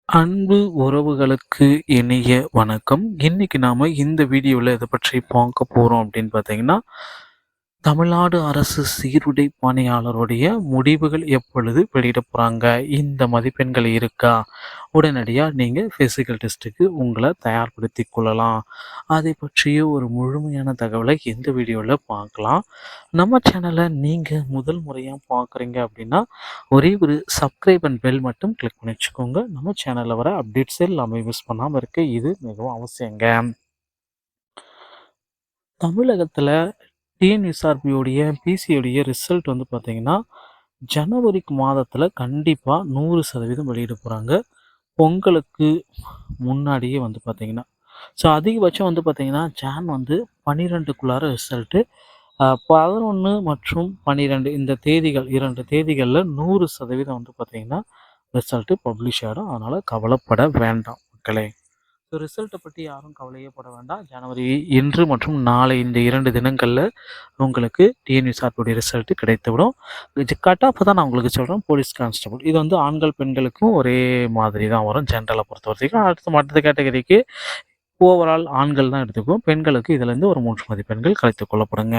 அன்பு உறவுகளுக்கு இனிய வணக்கம். இன்னைக்கு நாம இந்த வீடியோவில் எதை பற்றி பார்க்க போறோம் அப்படின்னு பார்த்தீங்கன்னா, தமிழ்நாடு அரசு சீருடை பணியாளருடைய முடிவுகள் எப்பொழுது வெளியிட போறாங்க? இந்த மதிப்பெண்கள் இருக்கா? உடனடியா நீங்க பிசிக்கல் டெஸ்ட்டுக்கு உங்களை தயார்படுத்திக் கொள்ளலாம். அதை பற்றிய ஒரு முழுமையான தகவலை இந்த வீடியோவில் பார்க்கலாம். நம்ம சேனலை நீங்க முதல் முறையா பார்க்குறீங்க அப்படின்னா, ஒரே ஒரு சப்ஸ்கிரைப் அண்ட் பெல் மட்டும் கிளிக் பண்ணி வச்சுக்கோங்க. நம்ம சேனலில் வர அப்டேட்ஸ் எல்லாமே மிஸ் பண்ணாமல் இருக்க இது மிகவும் அவசியங்க. தமிழகத்தில் டிஎன்எஸ்ஆர்பியோடைய பிசியோடைய ரிசல்ட் வந்து பார்த்தீங்கன்னா, ஜனவரி மாதத்தில் கண்டிப்பாக 100% வெளியிட போகிறாங்க. பொங்கலுக்கு முன்னாடியே வந்து பார்த்தீங்கன்னா. ஸோ அதிகபட்சம் வந்து பார்த்தீங்கன்னா, ஜான் வந்து 12க்குள்ளார ரிசல்ட்டு 11 மற்றும் 12 இந்த தேதிகள் 2 தேதிகளில் 100% வந்து பார்த்தீங்கன்னா, ரிசல்ட்டு பப்ளிஷ் ஆகிடும். அதனால் கவலைப்பட வேண்டாம் மக்களே. ஸோ ரிசல்ட்டை பற்றி யாரும் கவலையே பட வேண்டாம். ஜனவரி இன்று மற்றும் நாளை இந்த 2 தினங்களில் உங்களுக்கு டிஎன்எஸ்ஆர்பியோடைய ரிசல்ட்டு கிடைத்துவிடும். இது கட் ஆஃப் தான் நான் உங்களுக்கு சொல்கிறேன். போலீஸ் கான்ஸ்டபிள் இது வந்து ஆண்கள் பெண்களுக்கும் ஒரே மாதிரி தான் வரும் ஜென்ரலை பொறுத்த வரைக்கும். அடுத்து மற்ற கேட்டகரிக்கு ஓவரால் ஆண்கள் தான் எடுத்துக்குவோம். பெண்களுக்கு இதுலேருந்து ஒரு 3 மதிப்பெண்கள் கழித்துக் கொள்ளப்படுங்க.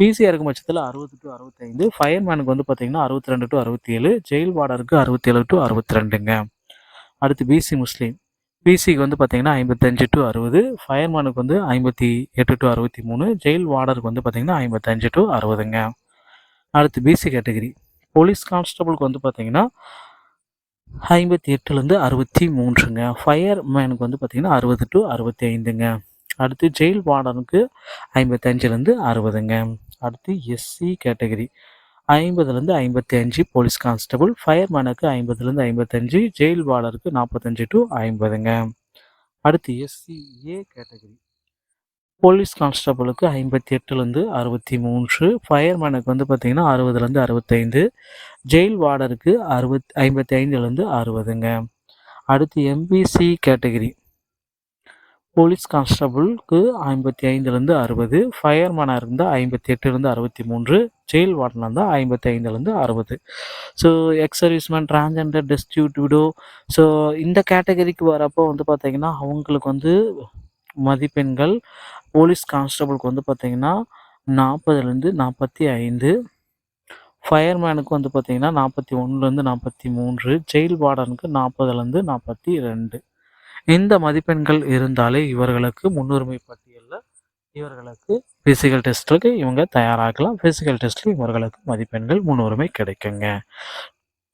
பிசிஆர் இருக்கும் பட்சத்தில் 60 to 65, ஃபயர்மேனுக்கு வந்து பார்த்தீங்கன்னா 62 to 67, ஜெயில் வார்டருக்கு 67 to 62ங்க. அடுத்து பிசி முஸ்லீம் பிசிக்கு வந்து பார்த்தீங்கன்னா 55 to 60, ஃபயர்மேனுக்கு வந்து 58 to 63, ஜெயில் வார்டருக்கு வந்து பார்த்தீங்கன்னா 55 to 60ங்க. அடுத்து பிசி கேட்டகரி போலீஸ் கான்ஸ்டபிளுக்கு வந்து பார்த்தீங்கன்னா 58லேருந்து 63ங்க. ஃபயர்மேனுக்கு வந்து பார்த்தீங்கன்னா 60 to 65ங்க. அடுத்து ஜெயில் வார்டனுக்கு 55லேருந்து 60ங்க. அடுத்து எஸ்சி கேட்டகரி 50லேருந்து 55 போலீஸ் கான்ஸ்டபிள், ஃபயர்மேனுக்கு 50லேருந்து 55, ஜெயில் வார்டருக்கு 45 to 50ங்க. அடுத்து எஸ்சிஏ கேட்டகரி போலீஸ் கான்ஸ்டபிளுக்கு 58லேருந்து 63, ஃபயர்மேனுக்கு வந்து பார்த்தீங்கன்னா 60லேருந்து 65, ஜெயில் வார்டருக்கு 55லேருந்து 60ங்க. அடுத்து எம்பிசி கேட்டகரி போலீஸ் கான்ஸ்டபிளுக்கு 55லேருந்து 60, ஃபயர்மேனாக இருந்தால் 58லேருந்து 63, ஜெயில் வார்டனாக இருந்தால் 55லேருந்து 60. So ex serviceman, transgender, destitute, widow, so இந்த கேட்டகரிக்கு வரப்போ வந்து பார்த்திங்கன்னா அவங்களுக்கு வந்து மதிப்பெண்கள் போலீஸ் கான்ஸ்டபிளுக்கு வந்து பார்த்திங்கன்னா 40லேருந்து 45, ஃபயர்மேனுக்கு வந்து பார்த்திங்கன்னா 41லேருந்து 43, ஜெயில் வார்டனுக்கு 40லேருந்து 42. இந்த மதிப்பெண்கள் இருந்தாலே இவர்களுக்கு முன்னுரிமை பட்டியலில் இவர்களுக்கு ஃபிசிக்கல் டெஸ்ட்டுக்கு இவங்க தயாராகலாம். ஃபிசிக்கல் டெஸ்ட்டில் இவர்களுக்கு மதிப்பெண்கள் முன்னுரிமை கிடைக்குங்க.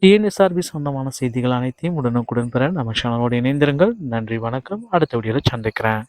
டிஎன்எஸ்ஆர்பி சொந்தமான செய்திகள் அனைத்தையும் உடனுக்குடன் பெற நம்ம சேனலோடு இணைந்திருங்கள். நன்றி, வணக்கம். அடுத்த வீடியோவில் சந்திக்கிறேன்.